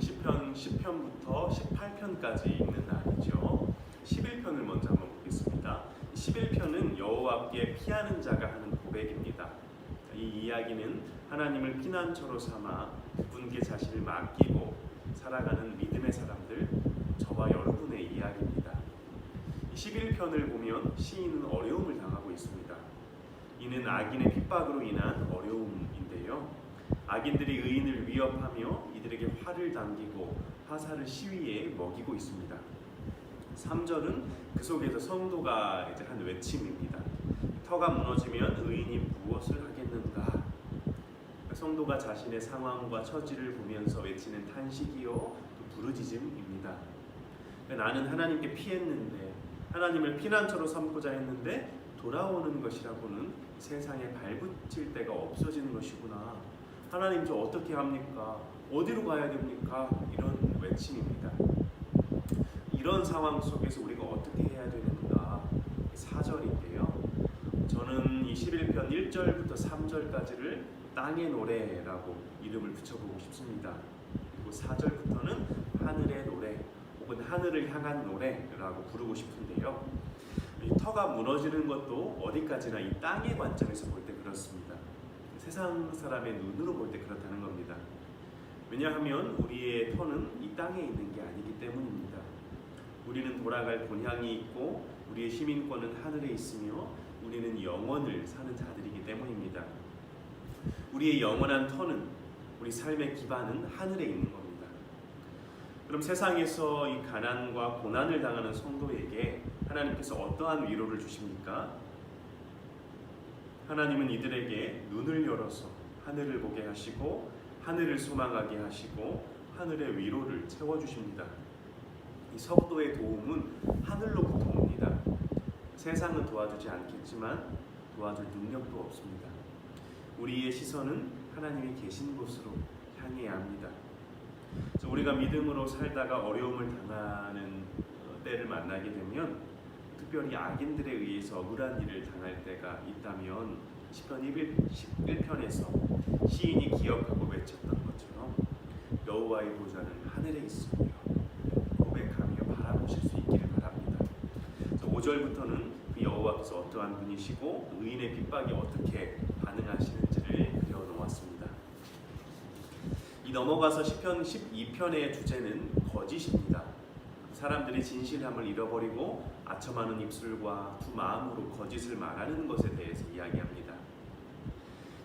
시편 10편부터 18편까지 읽는 날이죠. 11편을 먼저 한번 보겠습니다. 11편은 여호와께 피하는 자가 하는 고백입니다. 이 이야기는 하나님을 피난처로 삼아 그분께 자신을 맡기고 살아가는 믿음의 사람들, 저와 여러분의 이야기입니다. 11편을 보면 시인은 어려움을 당하고 있습니다. 이는 악인의 핍박으로 인한 어려움인데요. 악인들이 의인을 위협하며 이들에게 활을 당기고 화살을 시위에 먹이고 있습니다. 3절은 그 속에서 성도가 한 외침입니다. 터가 무너지면 의인이 무엇을 하겠는가? 성도가 자신의 상황과 처지를 보면서 외치는 탄식이요 또 부르짖음입니다. 나는 하나님께 피했는데, 하나님을 피난처로 삼고자 했는데 돌아오는 것이라고는 세상에 발붙일 데가 없어지는 것이구나. 하나님 저 어떻게 합니까? 어디로 가야 됩니까? 이런 외침입니다. 이런 상황 속에서 우리가 어떻게 해야 되는가? 4절인데요. 저는 이 11편 1절부터 3절까지를 땅의 노래라고 이름을 붙여보고 싶습니다. 그리고 4절부터는 하늘의 노래 혹은 하늘을 향한 노래라고 부르고 싶은데요. 이 터가 무너지는 것도 어디까지나 이 땅의 관점에서 볼 때 그렇습니다. 세상 사람의 눈으로 볼 때 그렇다는 겁니다. 왜냐하면 우리의 터는 이 땅에 있는 게 아니기 때문입니다. 우리는 돌아갈 본향이 있고 우리의 시민권은 하늘에 있으며 우리는 영원을 사는 자들이기 때문입니다. 우리의 영원한 터는, 우리 삶의 기반은 하늘에 있는 겁니다. 그럼 세상에서 이 가난과 고난을 당하는 성도에게 하나님께서 어떠한 위로를 주십니까? 하나님은 이들에게 눈을 열어서 하늘을 보게 하시고 하늘을 소망하게 하시고 하늘의 위로를 채워주십니다. 이 성도의 도움은 하늘로부터 옵니다. 세상은 도와주지 않겠지만 도와줄 능력도 없습니다. 우리의 시선은 하나님이 계신 곳으로 향해야 합니다. 우리가 믿음으로 살다가 어려움을 당하는 때를 만나게 되면, 특별히 악인들에 의해서 억울한 일을 당할 때가 있다면 시편 11편에서 시인이 기억하고 외쳤던 것처럼 여호와의 보좌는 하늘에 있으며 고백하며 바라보실 수 있기를 바랍니다. 5절부터는 그 여호와께서 어떠한 분이시고 의인의 핍박에 어떻게 반응하시는지를 그려놓았습니다. 이 넘어가서 시편 12편의 주제는 거짓입니다. 사람들이 진실함을 잃어버리고 아첨하는 입술과 두 마음으로 거짓을 말하는 것에 대해서 이야기합니다.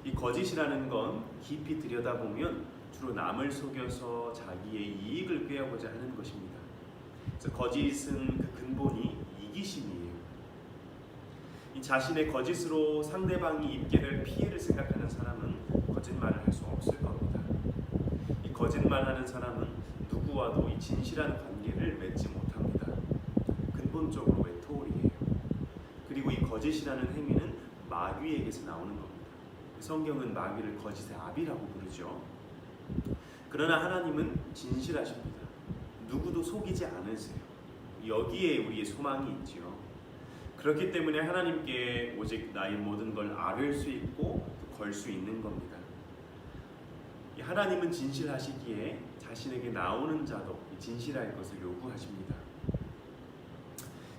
이 거짓이라는 건 깊이 들여다보면 주로 남을 속여서 자기의 이익을 꾀하고자 하는 것입니다. 그래서 거짓은 그 근본이 이기심이에요. 이 자신의 거짓으로 상대방이 입게 될 피해를 생각하는 사람은 거짓말을 할 수 없을 겁니다. 이 거짓말하는 사람은 누구와도 이 진실한 관계를 맺지 못합니다. 근본적으로 외톨이에요. 그리고 이 거짓이라는 행위는 마귀에게서 나오는 겁니다. 성경은 마귀를 거짓의 아비라고 부르죠. 그러나 하나님은 진실하십니다. 누구도 속이지 않으세요. 여기에 우리의 소망이 있지요. 그렇기 때문에 하나님께 오직 나의 모든 걸 아뢰을 수 있고 걸 수 있는 겁니다. 하나님은 진실하시기에 자신에게 나오는 자도 진실할 것을 요구하십니다.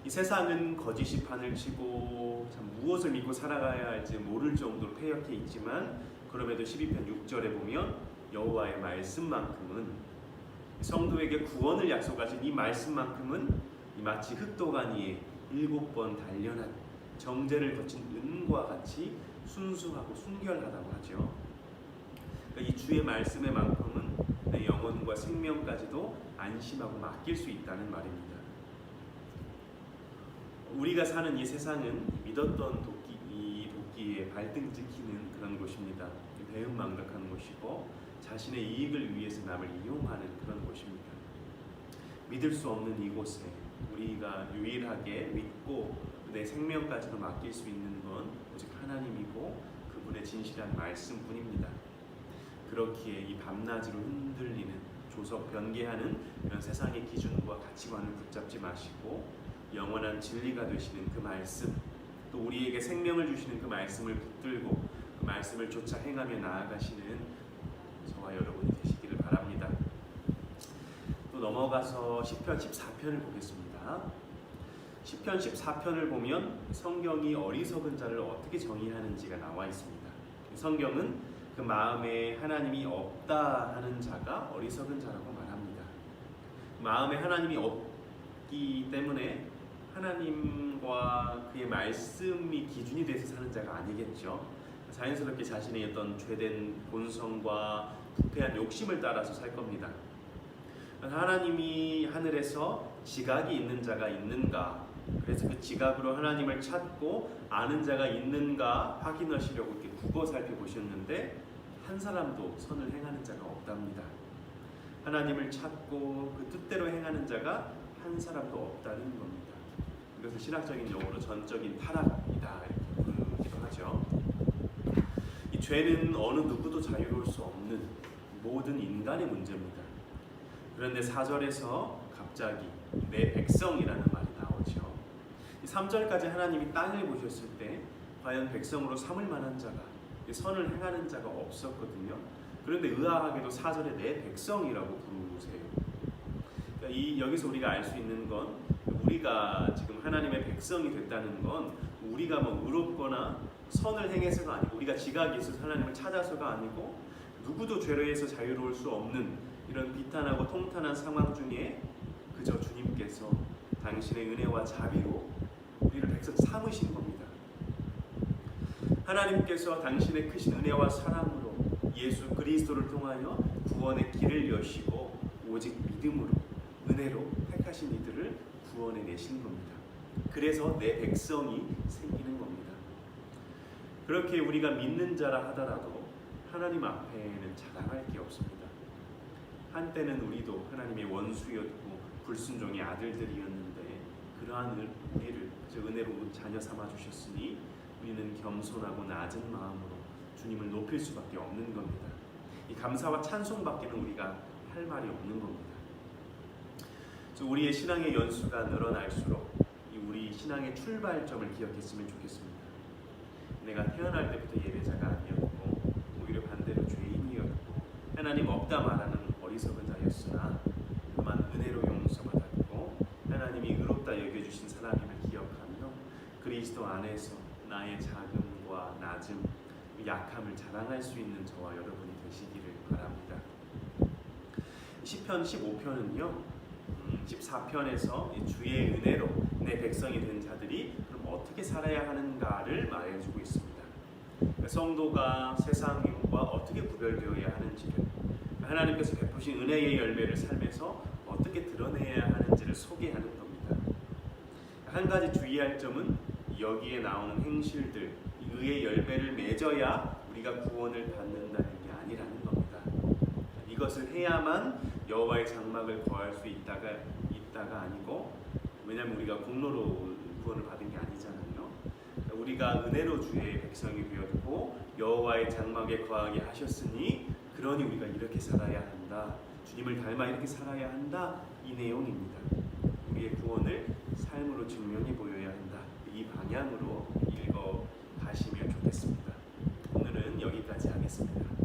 이 세상은 거짓이 판을 치고 참 무엇을 믿고 살아가야 할지 모를 정도로 패역해 있지만, 그럼에도 12편 6절에 보면 여호와의 말씀만큼은, 성도에게 구원을 약속하신 이 말씀만큼은 마치 흑도가니에 7번 단련한 정제를 거친 은과 같이 순수하고 순결하다고 하죠. 이 주의 말씀의 만큼은 내 영혼과 생명까지도 안심하고 맡길 수 있다는 말입니다. 우리가 사는 이 세상은 믿었던 도끼에 발등 찍히는 그런 곳입니다. 배은망덕한 곳이고 자신의 이익을 위해서 남을 이용하는 그런 곳입니다. 믿을 수 없는 이곳에 우리가 유일하게 믿고 내 생명까지도 맡길 수 있는 건 오직 하나님이고 그분의 진실한 말씀뿐입니다. 그렇기에 이 밤낮으로 흔들리는 조석 변개하는 이런 세상의 기준과 가치관을 붙잡지 마시고 영원한 진리가 되시는 그 말씀, 또 우리에게 생명을 주시는 그 말씀을 붙들고 그 말씀을 쫓아 행하며 나아가시는 저와 여러분이 되시기를 바랍니다. 넘어가서 시편 14편을 보겠습니다. 시편 14편을 보면 성경이 어리석은 자를 어떻게 정의하는지가 나와 있습니다. 성경은 그 마음에 하나님이 없다 하는 자가 어리석은 자라고 말합니다. 마음에 하나님이 없기 때문에 하나님과 그의 말씀이 기준이 돼서 사는 자가 아니겠죠. 자연스럽게 자신의 어떤 죄된 본성과 부패한 욕심을 따라서 살 겁니다. 하나님이 하늘에서 지각이 있는 자가 있는가, 그래서 그 지각으로 하나님을 찾고 아는 자가 있는가 확인하시려고 이렇게 두고 살펴보셨는데 한 사람도 선을 행하는 자가 없답니다. 하나님을 찾고 그 뜻대로 행하는 자가 한 사람도 없다는 겁니다. 이것을 신학적인 용어로 전적인 타락이다 이렇게 부르기도 하죠. 이 죄는 어느 누구도 자유로울 수 없는 모든 인간의 문제입니다. 그런데 4절에서 갑자기 내 백성이라는 말이 나오죠. 3절까지 하나님이 땅을 보셨을 때 과연 백성으로 삼을 만한 자가, 선을 행하는 자가 없었거든요. 그런데 의아하게도 4절에 내 백성이라고 부르세요. 그러니까 여기서 우리가 알 수 있는 건 우리가 지금 하나님의 백성이 됐다는 건 우리가 뭐 의롭거나 선을 행해서가 아니고 우리가 지각이 있어서 하나님을 찾아서가 아니고 누구도 죄로 해서 자유로울 수 없는 이런 비탄하고 통탄한 상황 중에 그저 주님께서 당신의 은혜와 자비로 우리를 백성 삼으신 겁니다. 하나님께서 당신의 크신 은혜와 사랑으로 예수 그리스도를 통하여 구원의 길을 여시고 오직 믿음으로 은혜로 택하신 이들을 구원해 내신 겁니다. 그래서 내 백성이 생기는 겁니다. 그렇게 우리가 믿는 자라 하더라도 하나님 앞에는 자랑할 게 없습니다. 한때는 우리도 하나님의 원수였고 불순종의 아들들이었는데 그러한 우리를 은혜로운 자녀 삼아 주셨으니 우리는 겸손하고 낮은 마음으로 주님을 높일 수밖에 없는 겁니다. 이 감사와 찬송밖에는 우리가 할 말이 없는 겁니다. 우리의 신앙의 연수가 늘어날수록 우리 신앙의 출발점을 기억했으면 좋겠습니다. 내가 태어날 때부터 예배자가 아니었고 오히려 반대로 죄인이었고 하나님 없다 말하는 어리석은 자였으나 다만 은혜로 용서받았고 하나님이 의롭다 여겨주신 사람임을 기억하며 그리스도 안에서 나의 작음과 낮음, 약함을 자랑할 수 있는 저와 여러분이 되시기를 바랍니다. 시편 15편은요 14편에서 주의 은혜로 내 백성이 된 자들이 그럼 어떻게 살아야 하는가를 말해주고 있습니다. 성도가 세상과 어떻게 구별되어야 하는지를, 하나님께서 베푸신 은혜의 열매를 삶에서 어떻게 드러내야 하는지를 소개하는 겁니다. 한 가지 주의할 점은 여기에 나오는 행실들, 의의 열매를 맺어야 우리가 구원을 받는다는 게 아니라는 겁니다. 이것을 해야만 여호와의 장막을 거할 수 있다가 아니고, 왜냐하면 우리가 공로로 구원을 받은 게 아니잖아요. 우리가 은혜로 주의 백성이 되었고 여호와의 장막에 거하게 하셨으니 그러니 우리가 이렇게 살아야 한다, 주님을 닮아 이렇게 살아야 한다, 이 내용입니다. 우리의 구원을 삶으로 증명해 보여야 한다, 이 방향으로 읽어 가시면 좋겠습니다. 오늘은 여기까지 하겠습니다.